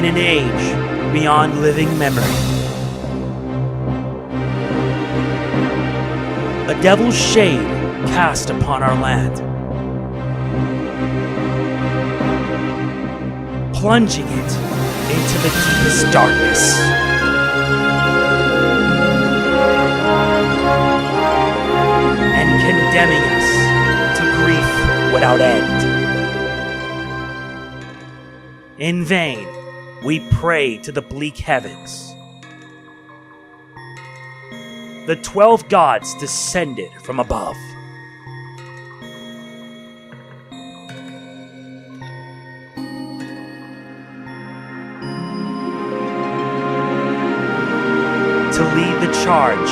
an age beyond living memory. A devil's shade cast upon our land, plunging it into the deepest darkness. And condemning us to grief without end. In vain, we pray to the bleak heavens. The 12 gods descended from above. To lead the charge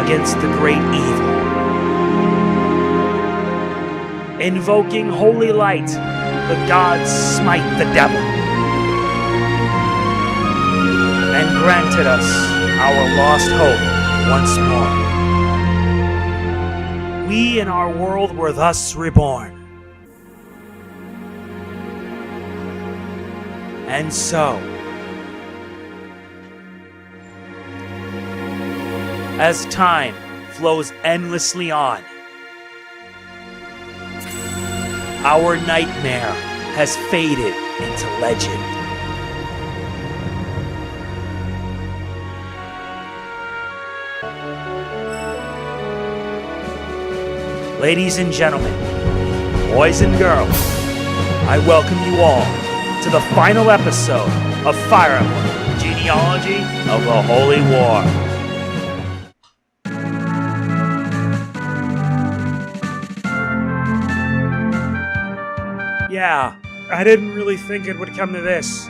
against the great evil. Invoking holy light, the gods smite the devil, and granted us our lost hope once more. We and our world were thus reborn. And so, as time flows endlessly on, our nightmare has faded into legend. Ladies and gentlemen, boys and girls, I welcome you all to the final episode of Fire Emblem Genealogy of the Holy War. Yeah, I didn't really think it would come to this.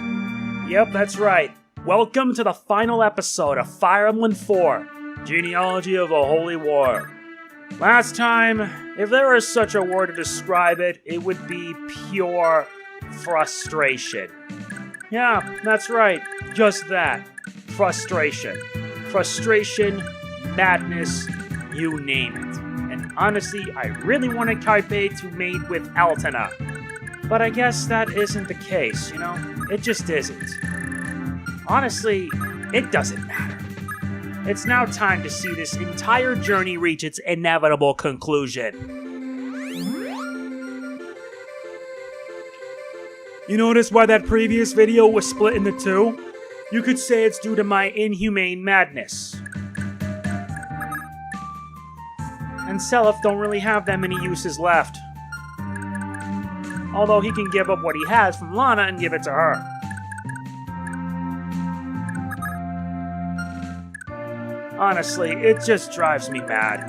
Yep, that's right. Welcome to the final episode of Fire Emblem 4, Genealogy of the Holy War. Last time, if there was such a word to describe it, it would be pure frustration. Yeah, that's right. Just that. Frustration. Frustration, madness, you name it. And honestly, I really wanted Carpe to mate with Altena. But I guess that isn't the case, you know? It just isn't. Honestly, it doesn't matter. It's now time to see this entire journey reach its inevitable conclusion. You notice why that previous video was split into two? You could say it's due to my inhumane madness. And Seliph don't really have that many uses left. Although he can give up what he has from Lana and give it to her. Honestly, it just drives me mad.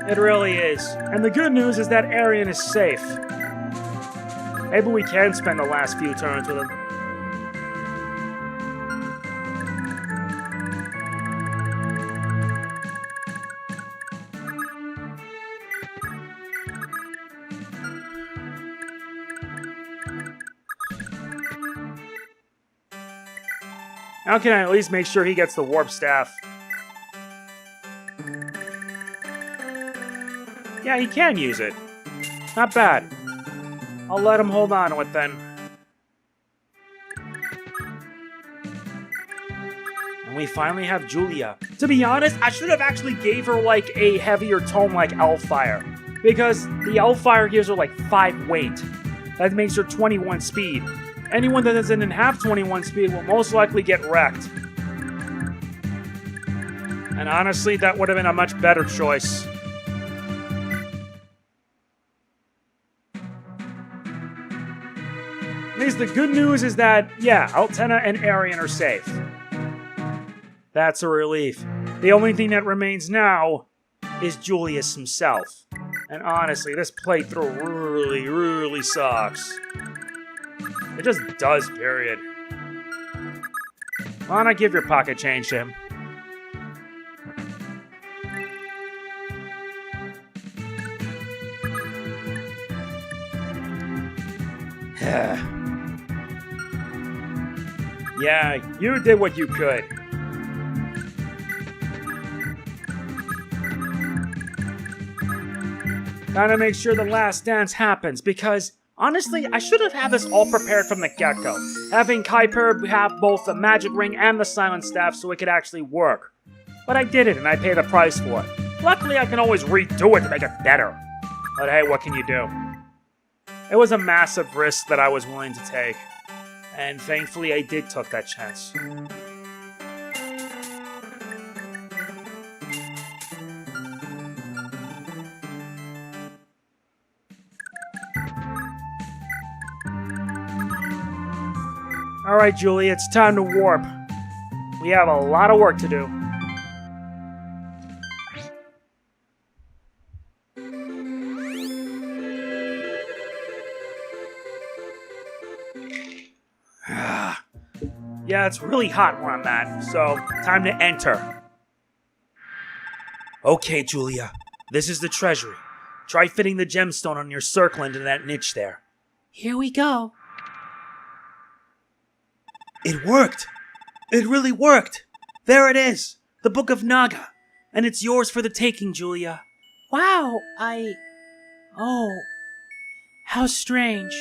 It really is. And the good news is that Arian is safe. Maybe we can spend the last few turns with him. How can I at least make sure he gets the warp staff? Yeah, he can use it. Not bad. I'll let him hold on to it then. And we finally have Julia. To be honest, I should have actually gave her like a heavier tome like Elfire. Because the Elfire gives her like 5 weight. That makes her 21 speed. Anyone that doesn't have 21 speed will most likely get wrecked. And honestly, that would have been a much better choice. At least the good news is that, yeah, Altena and Arian are safe. That's a relief. The only thing that remains now is Julius himself. And honestly, this playthrough really sucks. It just does, period. Why not give your pocket change to him? Yeah, you did what you could. Gotta make sure the last dance happens, because Honestly, I should have had this all prepared from the get-go, having Kuiper have both the magic ring and the silent staff so it could actually work. But I did it, and I paid the price for it. Luckily, I can always redo it to make it better. But hey, what can you do? It was a massive risk that I was willing to take, and thankfully I did take that chance. Alright, Julie, it's time to warp. We have a lot of work to do. Yeah, it's really hot where I'm at, so time to enter. Okay, Julia, this is the treasury. Try fitting the gemstone on your circle into that niche there. Here we go. It worked! It really worked! There it is! The Book of Naga! And it's yours for the taking, Julia. Wow, Oh. How strange.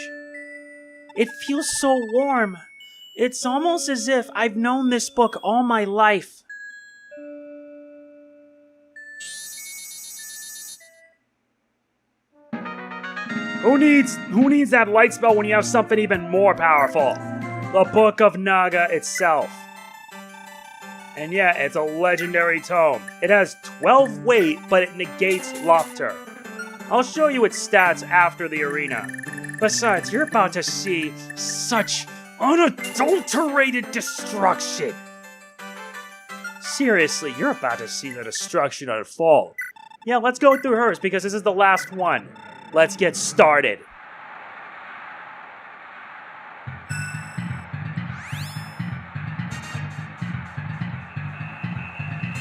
It feels so warm. It's almost as if I've known this book all my life. Who needs that light spell when you have something even more powerful? The Book of Naga itself. And yeah, it's a legendary tome. It has 12 weight, but it negates Loptous. I'll show you its stats after the arena. Besides, you're about to see such unadulterated destruction. Seriously, you're about to see the destruction unfold. Yeah, let's go through hers because this is the last one. Let's get started.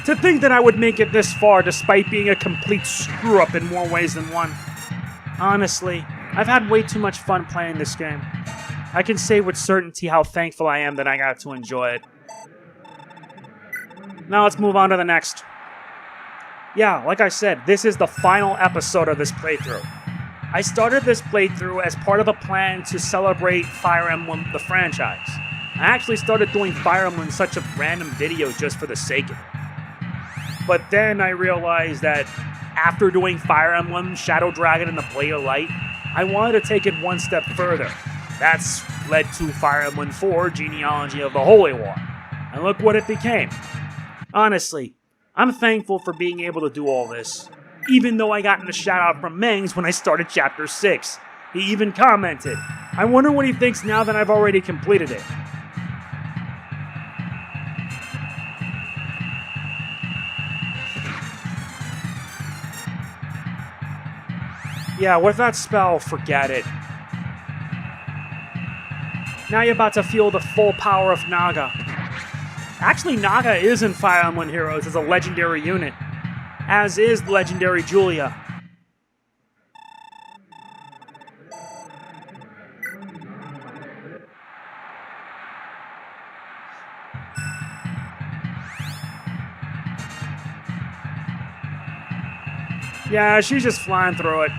To think that I would make it this far despite being a complete screw-up in more ways than one. Honestly, I've had way too much fun playing this game. I can say with certainty how thankful I am that I got to enjoy it. Now let's move on to the next. Yeah, like I said, this is the final episode of this playthrough. I started this playthrough as part of a plan to celebrate Fire Emblem, the franchise. I actually started doing Fire Emblem in such a random videos just for the sake of it. But then I realized that after doing Fire Emblem, Shadow Dragon, and the Blade of Light, I wanted to take it one step further. That's led to Fire Emblem 4, Genealogy of the Holy War. And look what it became. Honestly, I'm thankful for being able to do all this, even though I got a shout out from Mangs when I started Chapter 6. He even commented, I wonder what he thinks now that I've already completed it. Yeah, with that spell, forget it. Now you're about to feel the full power of Naga. Actually, Naga is in Fire Emblem Heroes as a legendary unit, as is legendary Julia. Yeah, she's just flying through it.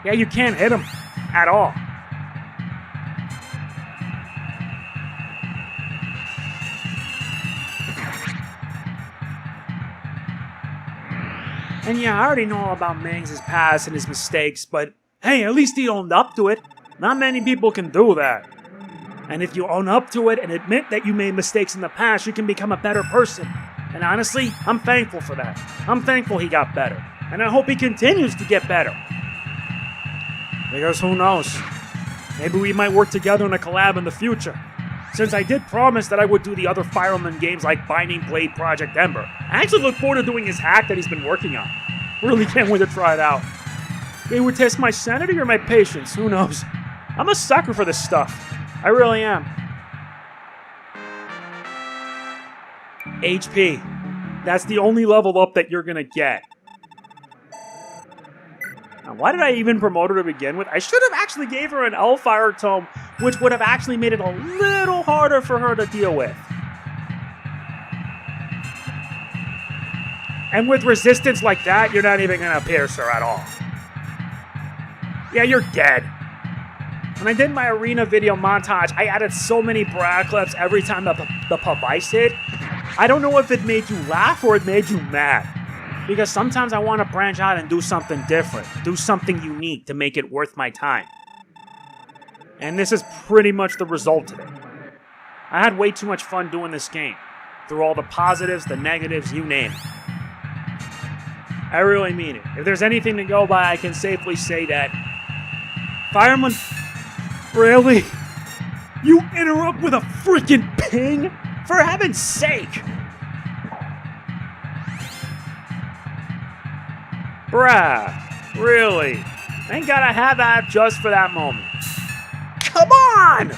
Yeah, you can't hit him at all. And yeah, I already know all about Mangs' past and his mistakes, but hey, at least he owned up to it. Not many people can do that. And if you own up to it and admit that you made mistakes in the past, you can become a better person. And honestly, I'm thankful for that. I'm thankful he got better. And I hope he continues to get better. Because who knows? Maybe we might work together in a collab in the future. Since I did promise that I would do the other Fire Emblem games like Binding Blade Project Ember, I actually look forward to doing his hack that he's been working on. Really can't wait to try it out. It would test my sanity or my patience, who knows? I'm a sucker for this stuff. I really am. HP. That's the only level up that you're gonna get. Now, why did I even promote her to begin with? I should have actually gave her an Hellfire tome, which would have actually made it a little harder for her to deal with. And with resistance like that, you're not even gonna pierce her at all. Yeah, you're dead. When I did my arena video montage, I added so many brag clips every time the Pavice hit. I don't know if it made you laugh or it made you mad. Because sometimes I want to branch out and do something different. Do something unique to make it worth my time. And this is pretty much the result of it. I had way too much fun doing this game. Through all the positives, the negatives, you name it. I really mean it. If there's anything to go by, I can safely say that Fire Emblem... Really? You interrupt with a freaking ping? For heaven's sake! Bruh, really? Ain't gotta have that just for that moment. Come on!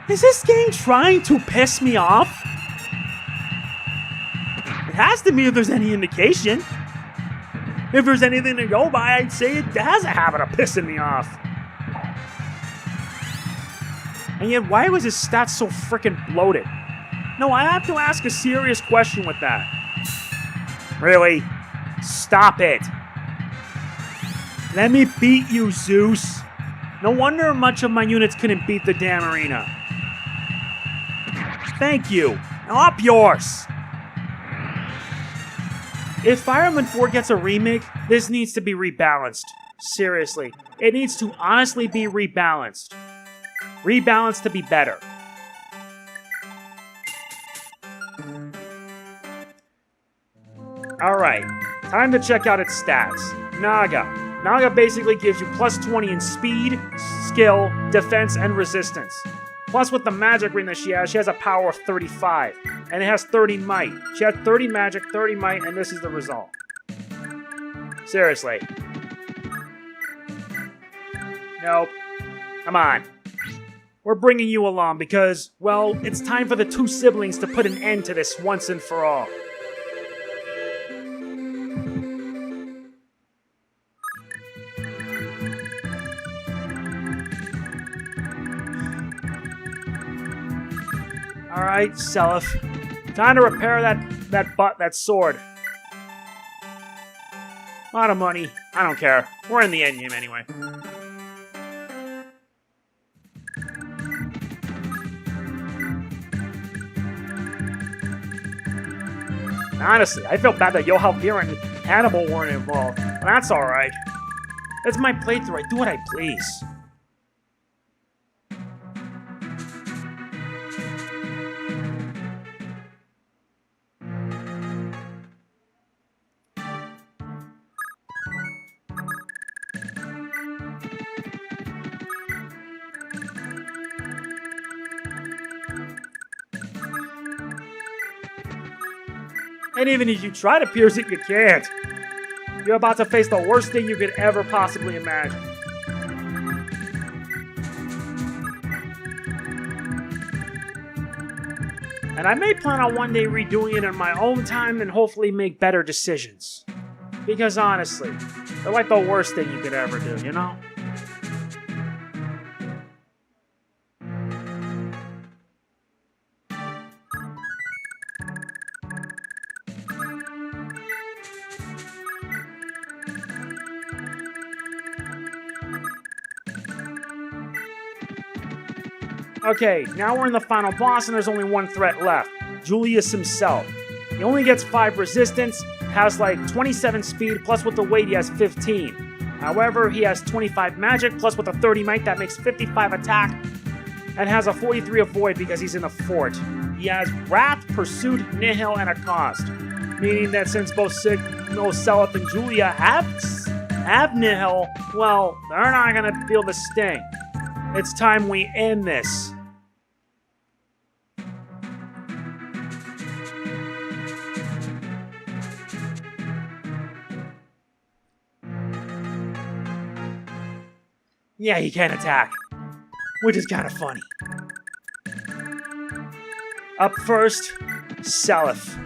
Is this game trying to piss me off? It has to be if there's any indication. If there's anything to go by, I'd say it has a habit of pissing me off. And yet, why was his stats so frickin' bloated? No, I have to ask a serious question with that. Really? Stop it. Let me beat you, Zeus. No wonder much of my units couldn't beat the damn arena. Thank you. Now up yours. If Fire Emblem 4 gets a remake, this needs to be rebalanced. Seriously. It needs to honestly be rebalanced. Rebalanced to be better. Alright, time to check out its stats. Naga. Naga basically gives you plus 20 in speed, skill, defense, and resistance. Plus with the magic ring that she has a power of 35. And it has 30 might. She has 30 magic, 30 might, and this is the result. Seriously. Nope. Come on. We're bringing you along because, well, it's time for the two siblings to put an end to this once and for all. Alright, Seliph. Time to repair that sword. A lot of money. I don't care. We're in the endgame anyway. Honestly, I feel bad that Yohalvira and Hannibal weren't involved. But that's alright. It's my playthrough. I do what I please. And even if you try to pierce it, you can't. You're about to face the worst thing you could ever possibly imagine. And I may plan on one day redoing it in my own time and hopefully make better decisions. Because honestly, they're like the worst thing you could ever do, you know? Okay, now we're in the final boss and there's only one threat left. Julius himself. He only gets 5 resistance, has like 27 speed, plus with the weight he has 15. However, he has 25 magic, plus with a 30 might that makes 55 attack, and has a 43 avoid because he's in a fort. He has Wrath, Pursuit, Nihil, and a Cost. Meaning that since both Seliph and Julia have Nihil, well, they're not gonna feel the sting. It's time we end this. Yeah, he can attack, which is kind of funny. Up first, Seliph.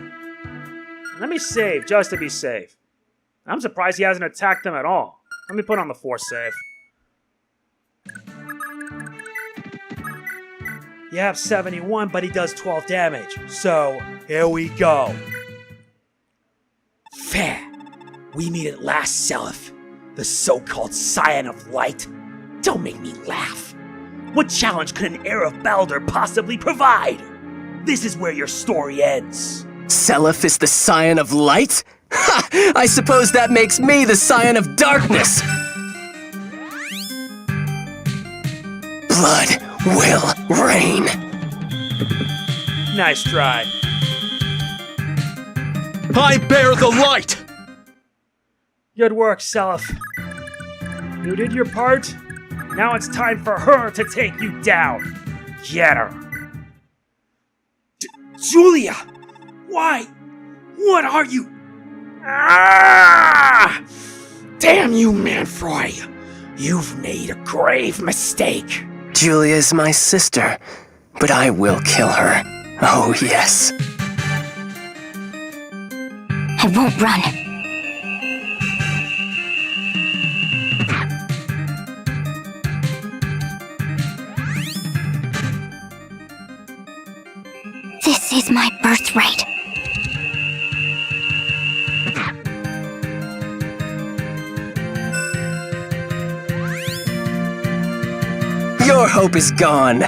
Let me save, just to be safe. I'm surprised he hasn't attacked them at all. Let me put on the force save. You have 71, but he does 12 damage. So, here we go. Fair. We meet at last, Seliph, the so-called Scion of Light. Don't make me laugh. What challenge could an heir of Baldur possibly provide? This is where your story ends. Seliph is the Scion of Light? Ha! I suppose that makes me the Scion of Darkness! Blood will reign. Nice try. I bear the light! Good work, Seliph. You did your part. Now it's time for her to take you down. Get her. Julia! Why? What are you? Ah! Damn you, Manfroy. You've made a grave mistake. Julia is my sister, but I will kill her. Oh, yes. I won't run. This is my birthright. Your hope is gone.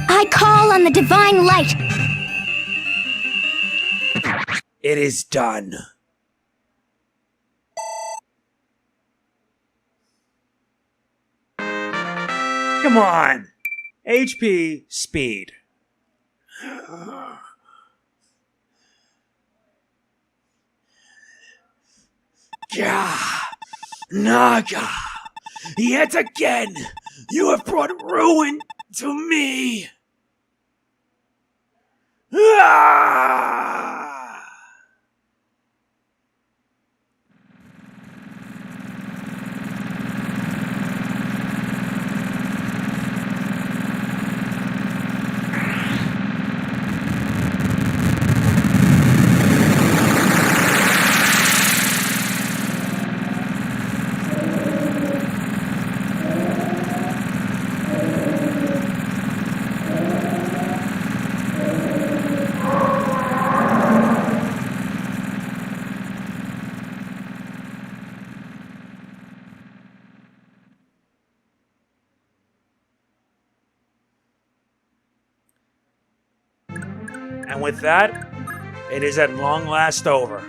I call on the divine light. It is done. Come on. HP, speed. Gah! Naga! Yet again, you have brought ruin to me! Ah! And with that, it is at long last over.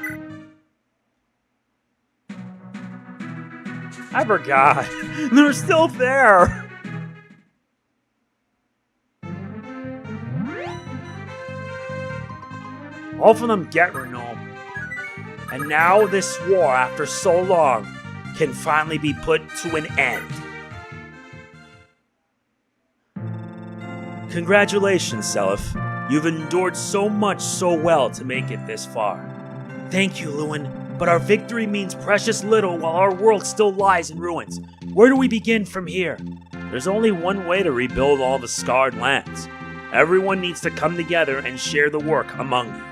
I forgot. They're still there. All of them get renewed. And now this war, after so long, can finally be put to an end. Congratulations, Seliph. You've endured so much so well to make it this far. Thank you, Lewin, but our victory means precious little while our world still lies in ruins. Where do we begin from here? There's only one way to rebuild all the scarred lands. Everyone needs to come together and share the work among you.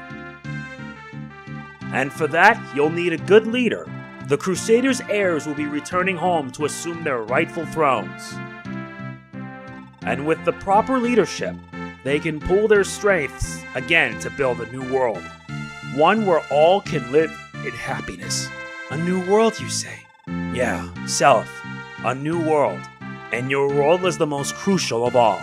And for that, you'll need a good leader. The Crusaders' heirs will be returning home to assume their rightful thrones. And with the proper leadership, they can pool their strengths again to build a new world. One where all can live in happiness. A new world, you say? Yeah, Seliph. A new world. And your world is the most crucial of all.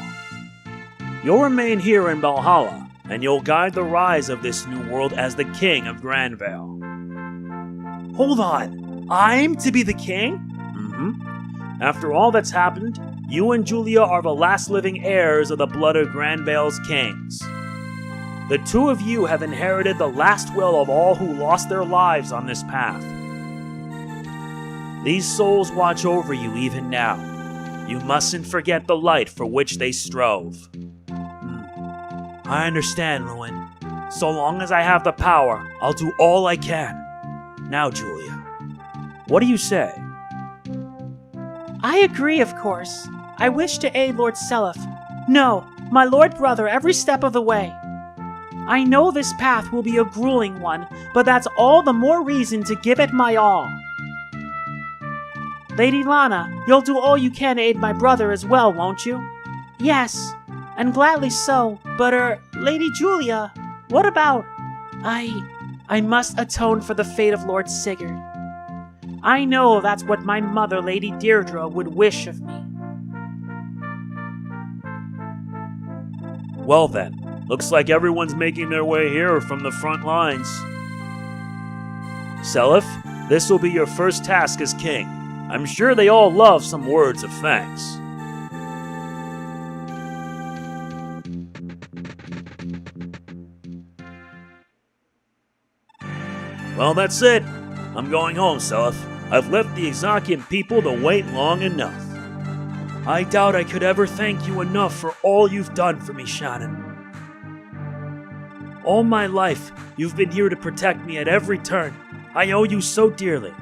You'll remain here in Valhalla, and you'll guide the rise of this new world as the king of Granvale. Hold on. I'm to be the king? Mm-hmm. After all that's happened, you and Julia are the last living heirs of the blood of Granvale's kings. The two of you have inherited the last will of all who lost their lives on this path. These souls watch over you even now. You mustn't forget the light for which they strove. I understand, Lewin. So long as I have the power, I'll do all I can. Now, Julia, what do you say? I agree, of course. I wish to aid Lord Seliph. No, my lord brother every step of the way. I know this path will be a grueling one, but that's all the more reason to give it my all. Lady Lana, you'll do all you can to aid my brother as well, won't you? Yes, and gladly so, but Lady Julia, what about... I must atone for the fate of Lord Sigurd. I know that's what my mother, Lady Deirdre, would wish of me. Well then, looks like everyone's making their way here from the front lines. Seliph, this will be your first task as king. I'm sure they all love some words of thanks. Well, that's it. I'm going home, Seliph. I've left the Exakian people to wait long enough. I doubt I could ever thank you enough for all you've done for me, Shannon. All my life, you've been here to protect me at every turn. I owe you so dearly.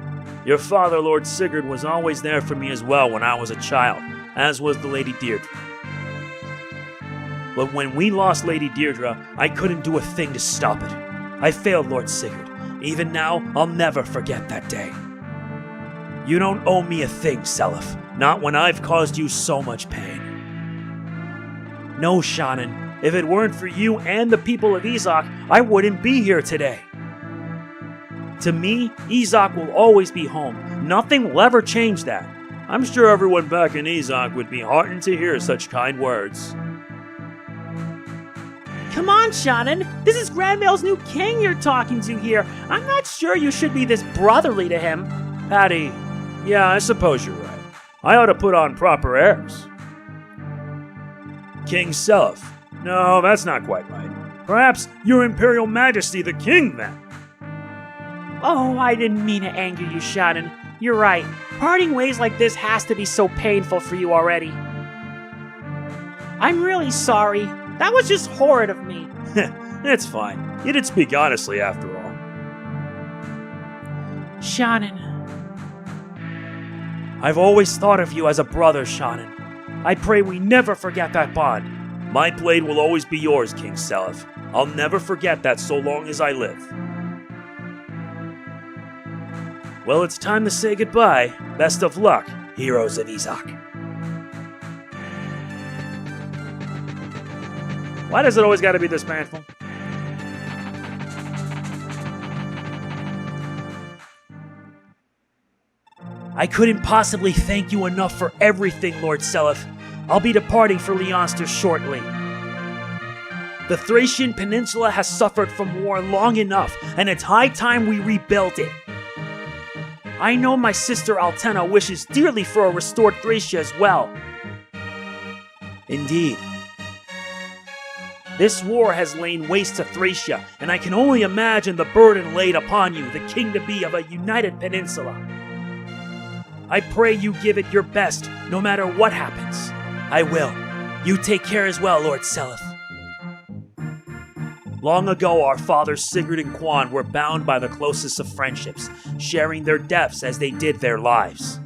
Your father, Lord Sigurd, was always there for me as well when I was a child, as was the Lady Deirdre. But when we lost Lady Deirdre, I couldn't do a thing to stop it. I failed Lord Sigurd. Even now, I'll never forget that day. You don't owe me a thing, Seliph. Not when I've caused you so much pain. No, Shannon. If it weren't for you and the people of Izak, I wouldn't be here today. To me, Izak will always be home. Nothing will ever change that. I'm sure everyone back in Izak would be heartened to hear such kind words. Come on, Shannon. This is Grandvale's new king you're talking to here. I'm not sure you should be this brotherly to him. Patty, yeah, I suppose you're right. I ought to put on proper airs. King Seliph. No, that's not quite right. Perhaps your Imperial Majesty the King, then. Oh, I didn't mean to anger you, Shannon. You're right. Parting ways like this has to be so painful for you already. I'm really sorry. That was just horrid of me. It's fine. You did speak honestly, after all. Shannon. I've always thought of you as a brother, Shannon. I pray we never forget that bond. My blade will always be yours, King Seliph. I'll never forget that so long as I live. Well, it's time to say goodbye. Best of luck, heroes of Izak. Why does it always gotta be this painful? I couldn't possibly thank you enough for everything, Lord Seliph. I'll be departing for Leonster shortly. The Thracian Peninsula has suffered from war long enough, and it's high time we rebuilt it. I know my sister Altena wishes dearly for a restored Thracia as well. Indeed. This war has lain waste to Thracia, and I can only imagine the burden laid upon you, the king-to-be of a united peninsula. I pray you give it your best, no matter what happens. I will. You take care as well, Lord Seliph. Long ago, our fathers Sigurd and Quan were bound by the closest of friendships, sharing their deaths as they did their lives.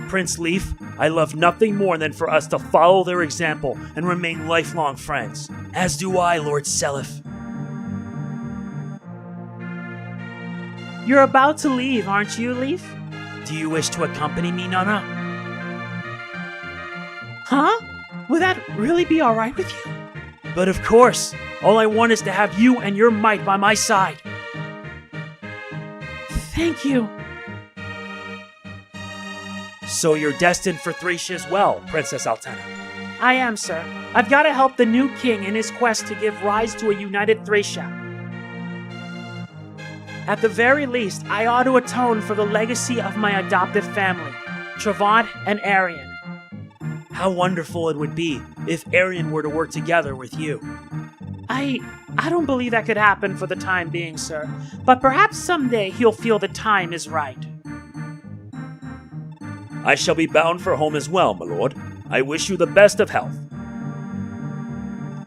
Prince Leif, I love nothing more than for us to follow their example and remain lifelong friends. As do I, Lord Seliph. You're about to leave, aren't you, Leif? Do you wish to accompany me, Nana? Huh? Would that really be alright with you? But of course, all I want is to have you and your might by my side. Thank you. So you're destined for Thracia as well, Princess Altena. I am, sir. I've got to help the new king in his quest to give rise to a united Thracia. At the very least, I ought to atone for the legacy of my adoptive family, Travant and Arian. How wonderful it would be if Arian were to work together with you. I don't believe that could happen for the time being, sir. But perhaps someday he'll feel the time is right. I shall be bound for home as well, my lord. I wish you the best of health.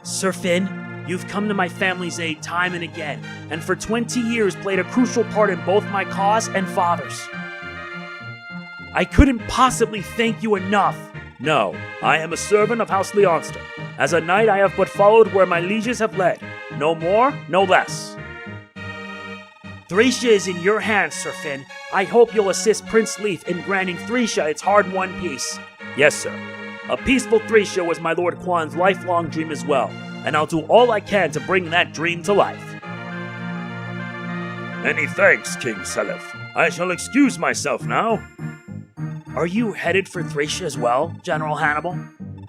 Sir Finn, you've come to my family's aid time and again, and for 20 years played a crucial part in both my cause and father's. I couldn't possibly thank you enough. No, I am a servant of House Leonster. As a knight I have but followed where my lieges have led. No more, no less. Thracia is in your hands, Sir Finn. I hope you'll assist Prince Leif in granting Thracia its hard-won peace. Yes, sir. A peaceful Thracia was my Lord Quan's lifelong dream as well, and I'll do all I can to bring that dream to life. Many thanks, King Seliph. I shall excuse myself now. Are you headed for Thracia as well, General Hannibal?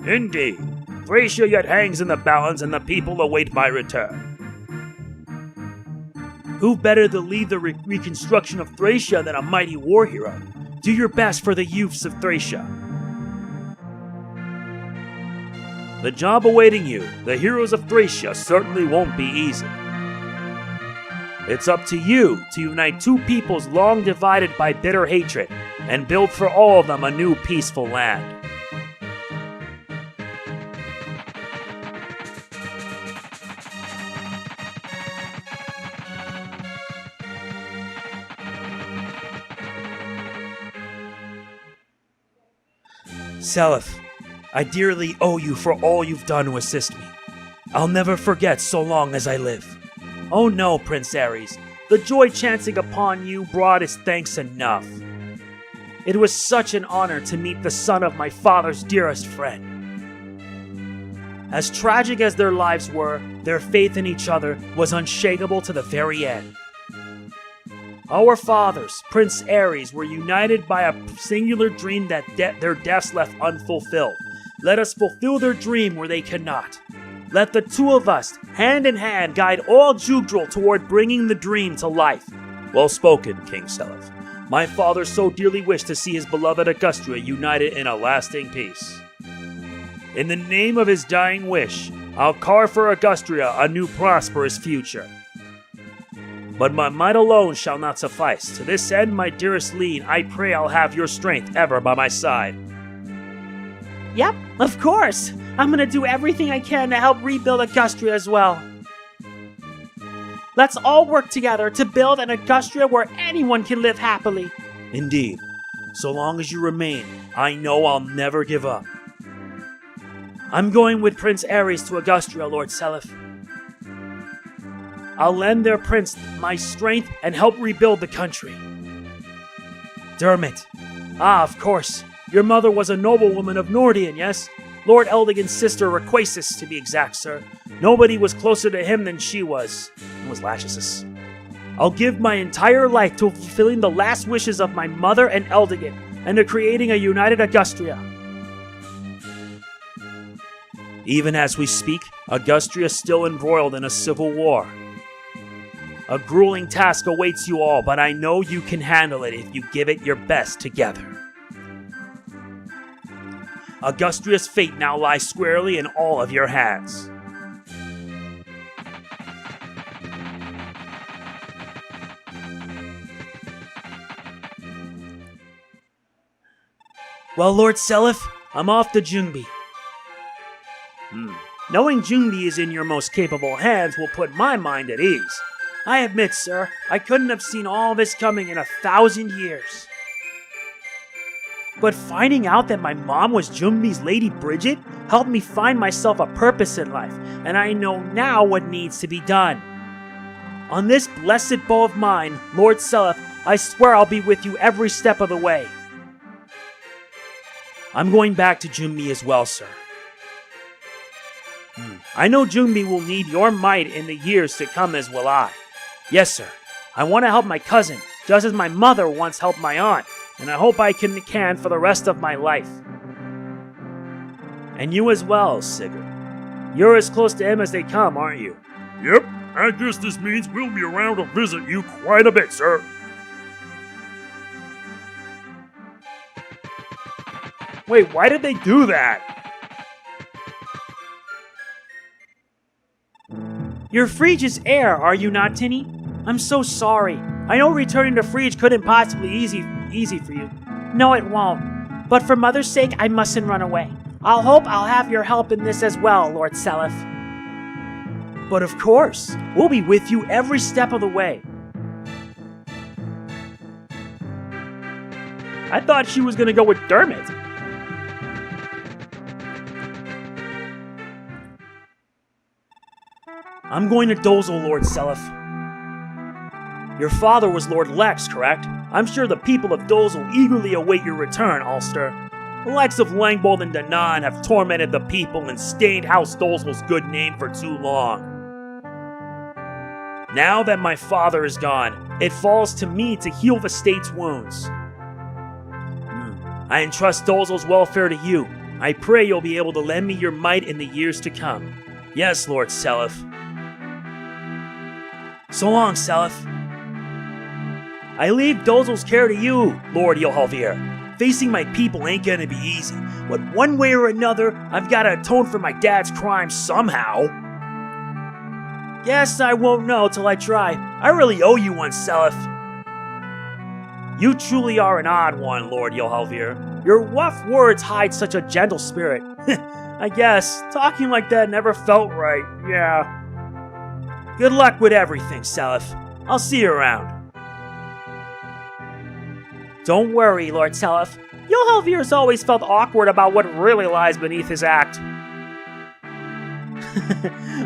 Indeed. Thracia yet hangs in the balance, and the people await my return. Who better to lead the reconstruction of Thracia than a mighty war hero? Do your best for the youths of Thracia. The job awaiting you, the heroes of Thracia, certainly won't be easy. It's up to you to unite two peoples long divided by bitter hatred, and build for all of them a new peaceful land. Seliph, I dearly owe you for all you've done to assist me. I'll never forget so long as I live. Oh no, Prince Ares, the joy chancing upon you brought its thanks enough. It was such an honor to meet the son of my father's dearest friend. As tragic as their lives were, their faith in each other was unshakable to the very end. Our fathers, Prince Ares, were united by a singular dream that their deaths left unfulfilled. Let us fulfill their dream where they cannot. Let the two of us, hand in hand, guide all Jugdral toward bringing the dream to life. Well spoken, King Seliph. My father so dearly wished to see his beloved Augustria united in a lasting peace. In the name of his dying wish, I'll carve for Augustria a new prosperous future. But my might alone shall not suffice. To this end, my dearest Lean, I pray I'll have your strength ever by my side. Yep, of course. I'm gonna do everything I can to help rebuild Augustria as well. Let's all work together to build an Augustria where anyone can live happily. Indeed. So long as you remain, I know I'll never give up. I'm going with Prince Ares to Augustria, Lord Seliph. I'll lend their prince my strength and help rebuild the country. Dermot. Ah, of course. Your mother was a noblewoman of Nordian, yes? Lord Eldigan's sister, Requasis, to be exact, sir. Nobody was closer to him than she was. It was Lachesis. I'll give my entire life to fulfilling the last wishes of my mother and Eldigan, and to creating a united Augustria. Even as we speak, Augustria is still embroiled in a civil war. A grueling task awaits you all, but I know you can handle it if you give it your best together. Augustria's fate now lies squarely in all of your hands. Well, Lord Seliph, I'm off to Junbi. Knowing Junbi is in your most capable hands will put my mind at ease. I admit, sir, I couldn't have seen all this coming in 1,000 years. But finding out that my mom was Junbi's Lady Bridget helped me find myself a purpose in life, and I know now what needs to be done. On this blessed bow of mine, Lord Seliph, I swear I'll be with you every step of the way. I'm going back to Junbi as well, sir. I know Junbi will need your might in the years to come, as will I. Yes, sir. I want to help my cousin, just as my mother once helped my aunt, and I hope I can for the rest of my life. And you as well, Sigurd. You're as close to him as they come, aren't you? Yep, I guess this means we'll be around to visit you quite a bit, sir. Wait, why did they do that? You're Phrygia's heir, are you not, Tinny? I'm so sorry. I know returning to Phrygia couldn't possibly be easy for you. No, it won't. But for Mother's sake, I mustn't run away. I'll hope I'll have your help in this as well, Lord Seliph. But of course, we'll be with you every step of the way. I thought she was gonna go with Dermot. I'm going to Dozle, Lord Seliph. Your father was Lord Lex, correct? I'm sure the people of Dozle eagerly await your return, Ulster. The likes of Langbold and Danan have tormented the people and stained House Dozle's good name for too long. Now that my father is gone, it falls to me to heal the state's wounds. I entrust Dozle's welfare to you. I pray you'll be able to lend me your might in the years to come. Yes, Lord Seliph. So long, Seliph. I leave Dozle's care to you, Lord Yolhalvir. Facing my people ain't gonna be easy, but one way or another, I've gotta atone for my dad's crimes somehow. Guess I won't know till I try. I really owe you one, Seliph. You truly are an odd one, Lord Yolhalvir. Your rough words hide such a gentle spirit. I guess, talking like that never felt right, yeah. Good luck with everything, Seliph. I'll see you around. Don't worry, Lord Seliph. Yolhalvir's always felt awkward about what really lies beneath his act.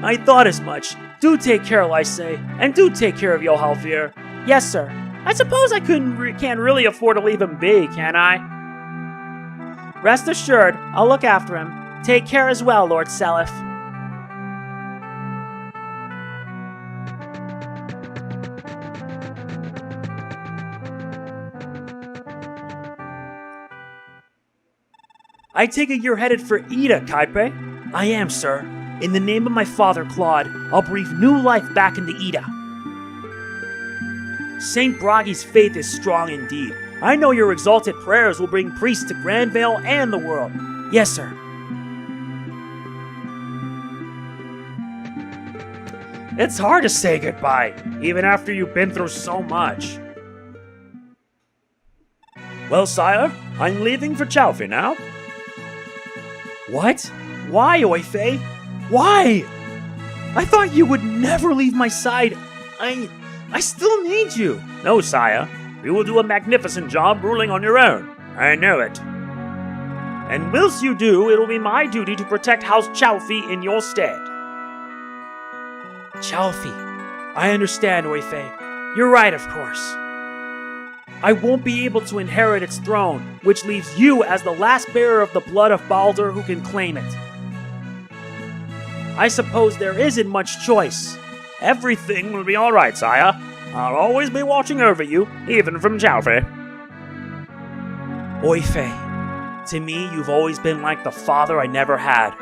I thought as much. Do take care, Lysay, and do take care of Yolhalvir. Yes, sir. I suppose I can't really afford to leave him be, can I? Rest assured, I'll look after him. Take care as well, Lord Seliph. I take it you're headed for Ida, Kaipe? I am, sir. In the name of my father, Claude, I'll breathe new life back into Ida. Saint Bragi's faith is strong indeed. I know your exalted prayers will bring priests to Grandvale and the world. Yes, sir. It's hard to say goodbye, even after you've been through so much. Well, sire, I'm leaving for Chalfie now. What? Why, Oife? Why? I thought you would never leave my side. I still need you. No, sire. You will do a magnificent job ruling on your own. I know it. And whilst you do, it will be my duty to protect House Chalfie in your stead. Chalfie. I understand, Oife. You're right, of course. I won't be able to inherit its throne, which leaves you as the last bearer of the blood of Baldur who can claim it. I suppose there isn't much choice. Everything will be alright, sire. I'll always be watching over you, even from Chalfie. Oife, to me you've always been like the father I never had.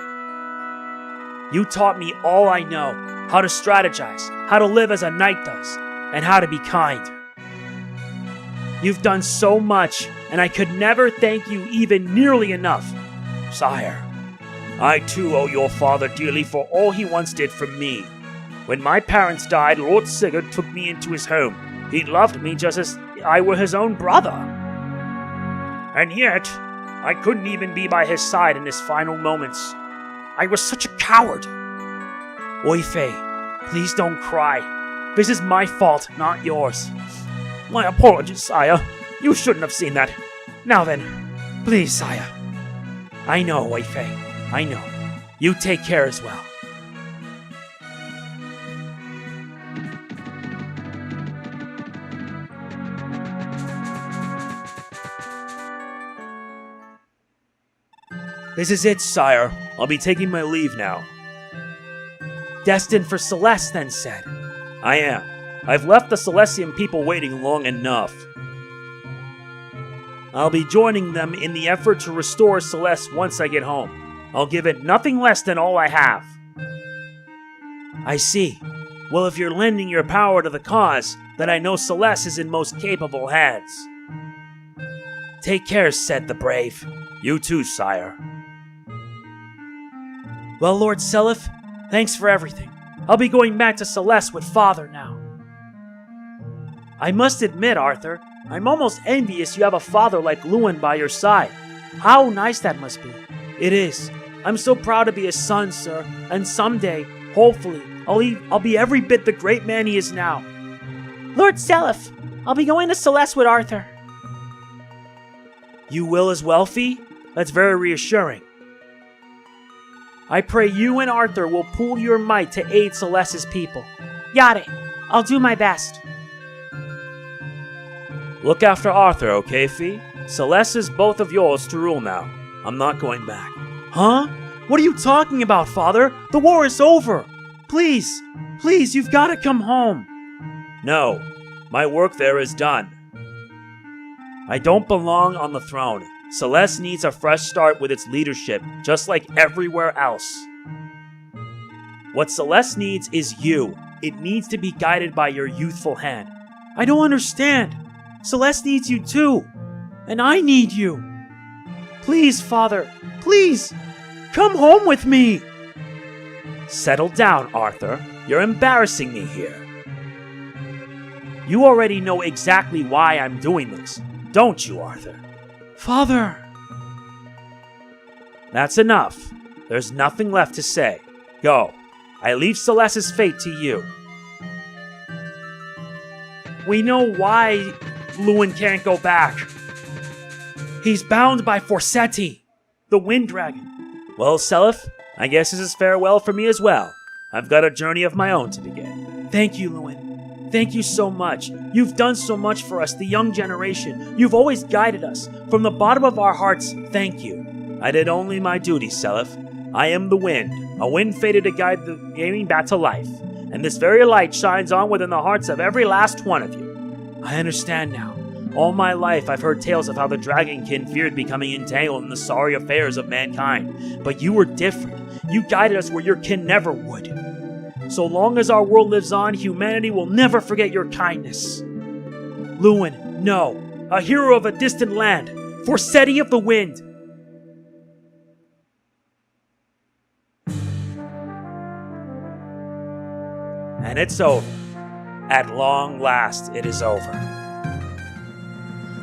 You taught me all I know, how to strategize, how to live as a knight does, and how to be kind. You've done so much, and I could never thank you even nearly enough. Sire, I too owe your father dearly for all he once did for me. When my parents died, Lord Sigurd took me into his home. He loved me just as I were his own brother. And yet, I couldn't even be by his side in his final moments. I was such a coward. Oife, please don't cry. This is my fault, not yours. My apologies, sire. You shouldn't have seen that. Now then, please, sire. I know, Oife. I know. You take care as well. This is it, sire. I'll be taking my leave now. Destined for Celeste, then said. I am. I've left the Celestian people waiting long enough. I'll be joining them in the effort to restore Celeste once I get home. I'll give it nothing less than all I have. I see. Well, if you're lending your power to the cause, then I know Celeste is in most capable hands. Take care, said the brave. You too, sire. Well, Lord Seliph, thanks for everything. I'll be going back to Celeste with Father now. I must admit, Arthur, I'm almost envious you have a father like Lewin by your side. How nice that must be. It is. I'm so proud to be his son, sir, and someday, hopefully, I'll be every bit the great man he is now. Lord Seliph, I'll be going to Celeste with Arthur. You will as well, Fee? That's very reassuring. I pray you and Arthur will pool your might to aid Celeste's people. Got it. I'll do my best. Look after Arthur, okay, Fee? Celeste is both of yours to rule now. I'm not going back. Huh? What are you talking about, Father? The war is over. Please, you've got to come home. No, my work there is done. I don't belong on the throne. Celeste needs a fresh start with its leadership, just like everywhere else. What Celeste needs is you. It needs to be guided by your youthful hand. I don't understand. Celeste needs you too. And I need you. Please, Father, please, come home with me. Settle down, Arthur. You're embarrassing me here. You already know exactly why I'm doing this, don't you, Arthur? Father. That's enough. There's nothing left to say. Go. I leave Celeste's fate to you. We know why Lewin can't go back. He's bound by Forsetti, the Wind Dragon. Well, Seliph, I guess this is farewell for me as well. I've got a journey of my own to begin. Thank you, Lewin. Thank you so much. You've done so much for us, the young generation. You've always guided us. From the bottom of our hearts, thank you. I did only my duty, Seliph. I am the wind, a wind fated to guide the gaming back to life. And this very light shines on within the hearts of every last one of you. I understand now. All my life I've heard tales of how the Dragonkin feared becoming entangled in the sorry affairs of mankind. But you were different. You guided us where your kin never would. So long as our world lives on, humanity will never forget your kindness. Lewin, no. A hero of a distant land. Forsetti of the Wind. And it's over. At long last, it is over.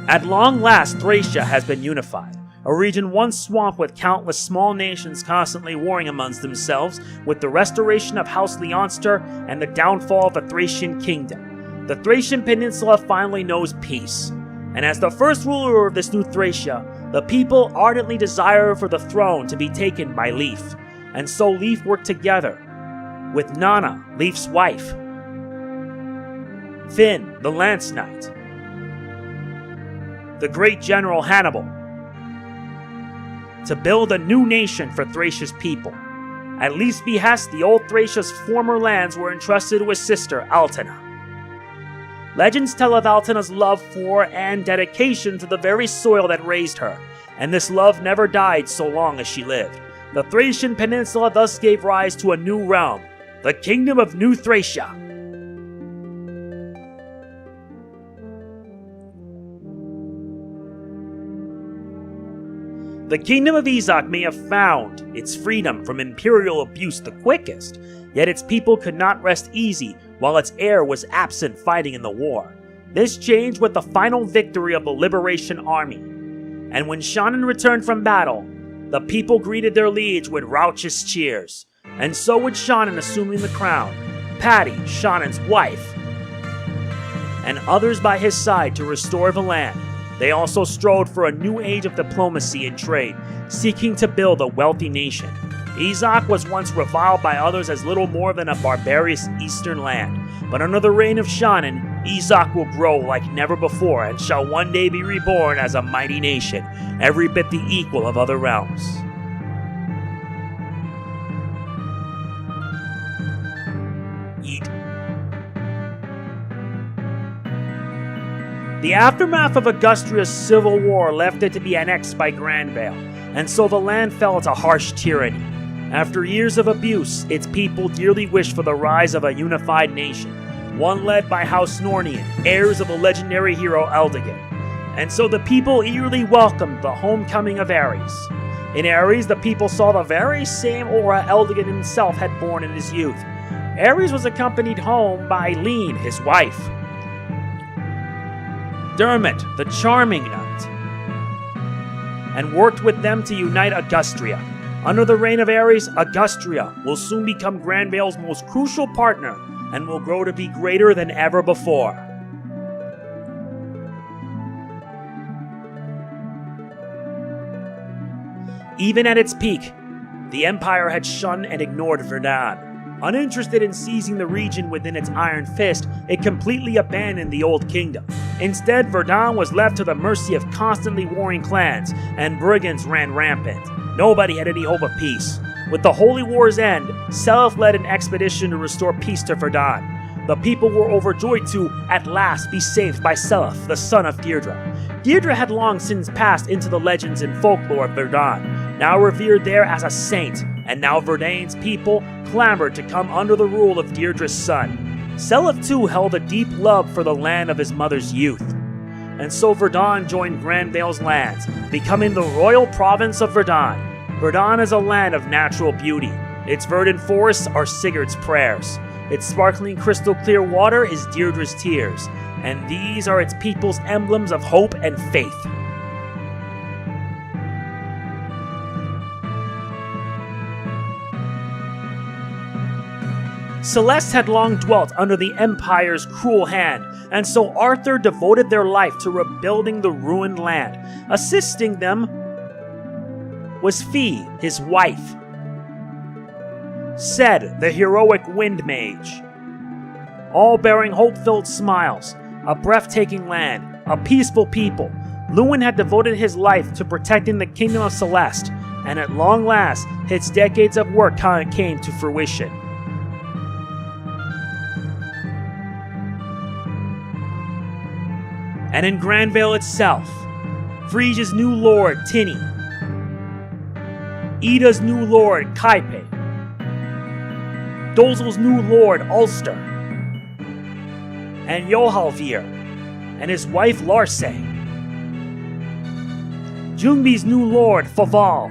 At long last, Thracia has been unified, a region once swamped with countless small nations constantly warring amongst themselves. With the restoration of House Leonster and the downfall of the Thracian kingdom, the Thracian peninsula finally knows peace. And as the first ruler of this new Thracia, the people ardently desire for the throne to be taken by Leif. And so Leif worked together with Nana, Leif's wife, Finn, the Lance Knight, the great General Hannibal, to build a new nation for Thracia's people. At Leif's behest, the old Thracia's former lands were entrusted to his sister, Altena. Legends tell of Altena's love for and dedication to the very soil that raised her, and this love never died so long as she lived. The Thracian peninsula thus gave rise to a new realm, the Kingdom of New Thracia. The Kingdom of Izak may have found its freedom from imperial abuse the quickest, yet its people could not rest easy while its heir was absent fighting in the war. This changed with the final victory of the Liberation Army. And when Shannon returned from battle, the people greeted their liege with raucous cheers. And so would Shannon assuming the crown, Patty, Shannon's wife, and others by his side to restore the land. They also strove for a new age of diplomacy and trade, seeking to build a wealthy nation. Izak was once reviled by others as little more than a barbarous eastern land, but under the reign of Shannon, Izak will grow like never before and shall one day be reborn as a mighty nation, every bit the equal of other realms. Eat. The aftermath of Augustria's civil war left it to be annexed by Granvale, and so the land fell to harsh tyranny. After years of abuse, its people dearly wished for the rise of a unified nation, one led by House Nornian, heirs of the legendary hero Eldigan. And so the people eagerly welcomed the homecoming of Ares. In Ares, the people saw the very same aura Eldigan himself had borne in his youth. Ares was accompanied home by Lean, his wife, Dermot, the charming knight, and worked with them to unite Augustria. Under the reign of Ares, Augustria will soon become Granvale's most crucial partner and will grow to be greater than ever before. Even at its peak, The Empire had shunned and ignored Verdun. Uninterested in seizing the region within its iron fist, it completely abandoned the Old Kingdom. Instead, Verdun was left to the mercy of constantly warring clans, and brigands ran rampant. Nobody had any hope of peace. With the Holy War's end, Seliph led an expedition to restore peace to Verdun. The people were overjoyed to, at last, be saved by Seliph, the son of Deirdre. Deirdre had long since passed into the legends and folklore of Verdun, now revered there as a saint, and now Verdun's people clamored to come under the rule of Deirdre's son. Seliph too held a deep love for the land of his mother's youth. And so Verdun joined Granvale's lands, becoming the royal province of Verdun. Verdun is a land of natural beauty. Its verdant forests are Sigurd's prayers. Its sparkling crystal clear water is Deirdre's tears. And these are its people's emblems of hope and faith. Celeste had long dwelt under the Empire's cruel hand, and so Arthur devoted their life to rebuilding the ruined land. Assisting them was Fee, his wife. Ced, the heroic wind mage. All bearing hope-filled smiles, a breathtaking land, a peaceful people. Luwin had devoted his life to protecting the kingdom of Celeste, and at long last, its decades of work came to fruition. And in Granvale itself, Friege's new lord, Tinny, Ida's new lord, Kaipe, Dozel's new lord, Ulster, and Johalvir and his wife, Larse, Jungbi's new lord, Faval,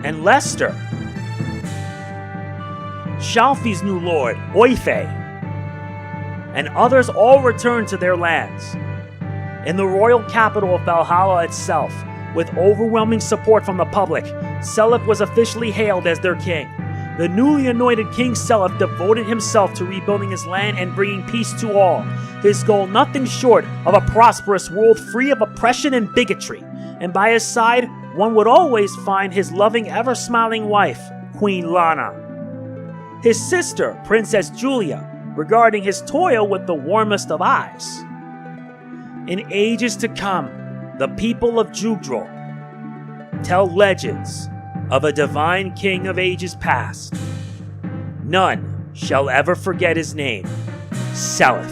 and Lester, Shalfi's new lord, Oife, and others all returned to their lands. In the royal capital of Valhalla itself, with overwhelming support from the public, Seliph was officially hailed as their king. The newly anointed King Seliph devoted himself to rebuilding his land and bringing peace to all, his goal nothing short of a prosperous world free of oppression and bigotry. And by his side, one would always find his loving, ever-smiling wife, Queen Lana. His sister, Princess Julia, regarding his toil with the warmest of eyes. In ages to come, the people of Jugdral tell legends of a divine king of ages past. None shall ever forget his name, Seliph.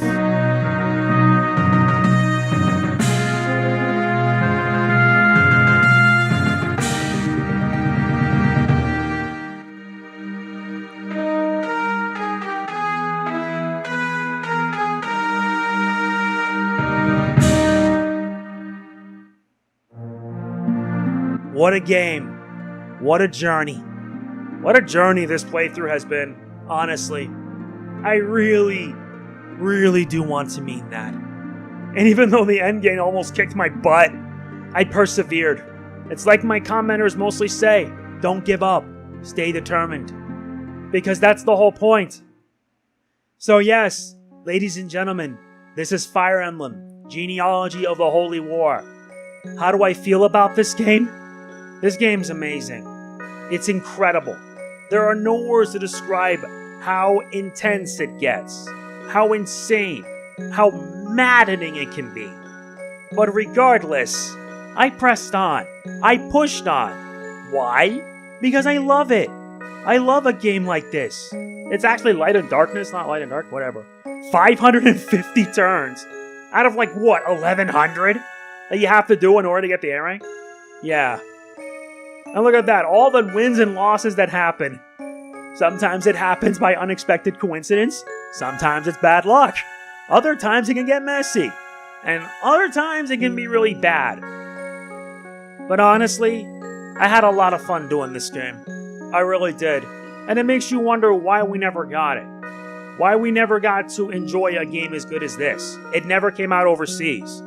What a game. What a journey. What a journey this playthrough has been, honestly. I really do want to mean that. And even though the endgame almost kicked my butt, I persevered. It's like my commenters mostly say, don't give up, stay determined. Because that's the whole point. So yes, ladies and gentlemen, this is Fire Emblem, Genealogy of the Holy War. How do I feel about this game? This game's amazing. It's incredible. There are no words to describe how intense it gets, how insane, how maddening it can be. But regardless, I pressed on. I pushed on. Why? Because I love it. I love a game like this. It's actually Light and Darkness, not Light and Dark, whatever. 550 turns. Out of like, what, 1,100? That you have to do in order to get the A rank? Yeah. And look at that, all the wins and losses that happen. Sometimes it happens by unexpected coincidence. Sometimes it's bad luck. Other times it can get messy. And other times it can be really bad. But honestly, I had a lot of fun doing this game. I really did. And it makes you wonder why we never got it. Why we never got to enjoy a game as good as this. It never came out overseas.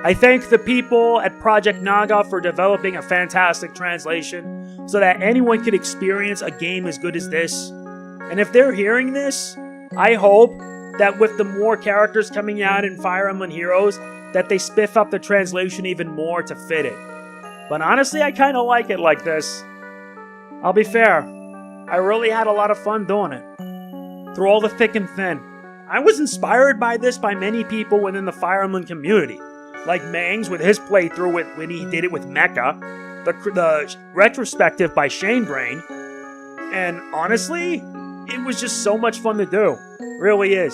I thank the people at Project Naga for developing a fantastic translation so that anyone could experience a game as good as this. And if they're hearing this, I hope that with the more characters coming out in Fire Emblem Heroes, that they spiff up the translation even more to fit it. But honestly, I kind of like it like this. I'll be fair, I really had a lot of fun doing it. Through all the thick and thin. I was inspired by this by many people within the Fire Emblem community, like Mangs with his playthrough when he did it with Mecha, the retrospective by ShaneBrained, and honestly, it was just so much fun to do. Really is.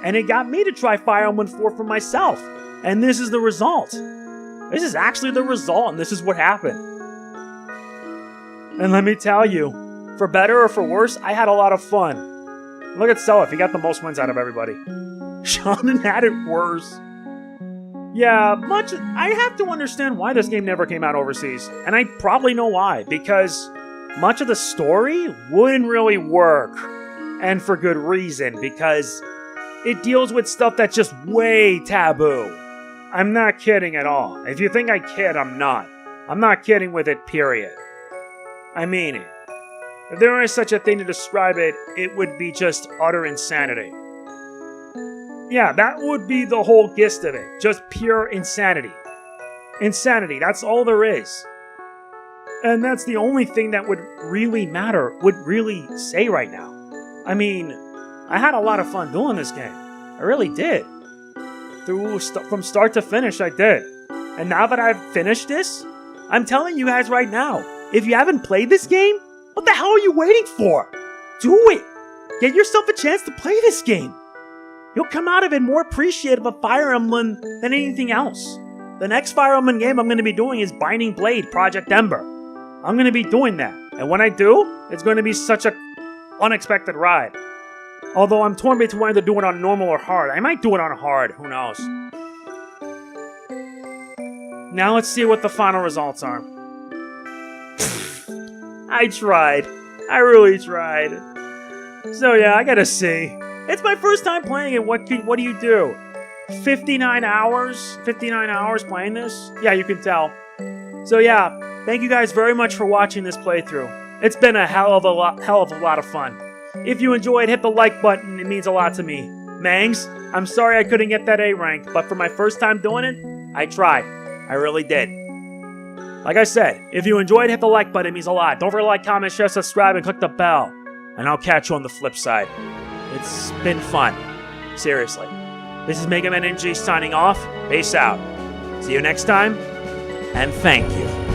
And it got me to try Fire Emblem 4 for myself, and this is the result. This is actually the result, and this is what happened. And let me tell you, for better or for worse, I had a lot of fun. Look at Seliph, he got the most wins out of everybody. Shaman had it worse. Yeah, I have to understand why this game never came out overseas. And I probably know why, because much of the story wouldn't really work. And for good reason, because it deals with stuff that's just way taboo. I'm not kidding at all. If you think I kid, I'm not. I'm not kidding with it, period. I mean it. If there is such a thing to describe it, it would be just utter insanity. Yeah, that would be the whole gist of it. Just pure insanity. Insanity, that's all there is. And that's the only thing that would really matter, would really say right now. I mean, I had a lot of fun doing this game. I really did. From start to finish, I did. And now that I've finished this, I'm telling you guys right now, if you haven't played this game, what the hell are you waiting for? Do it! Get yourself a chance to play this game. You'll come out of it more appreciative of Fire Emblem than anything else. The next Fire Emblem game I'm going to be doing is Binding Blade Project Ember. I'm going to be doing that. And when I do, it's going to be such an unexpected ride. Although I'm torn between whether to do it on normal or hard. I might do it on hard, who knows. Now let's see what the final results are. I tried. I really tried. So yeah, I gotta see. It's my first time playing it. What do you do? 59 hours? 59 hours playing this? Yeah, you can tell. So yeah, thank you guys very much for watching this playthrough. It's been a hell of a lot of fun. If you enjoyed, hit the like button. It means a lot to me. Mangs, I'm sorry I couldn't get that A rank, but for my first time doing it, I tried. I really did. Like I said, if you enjoyed, hit the like button. It means a lot. Don't forget to like, comment, share, subscribe, and click the bell. And I'll catch you on the flip side. It's been fun. Seriously. This is Mega Man NG signing off. Peace out. See you next time, and thank you.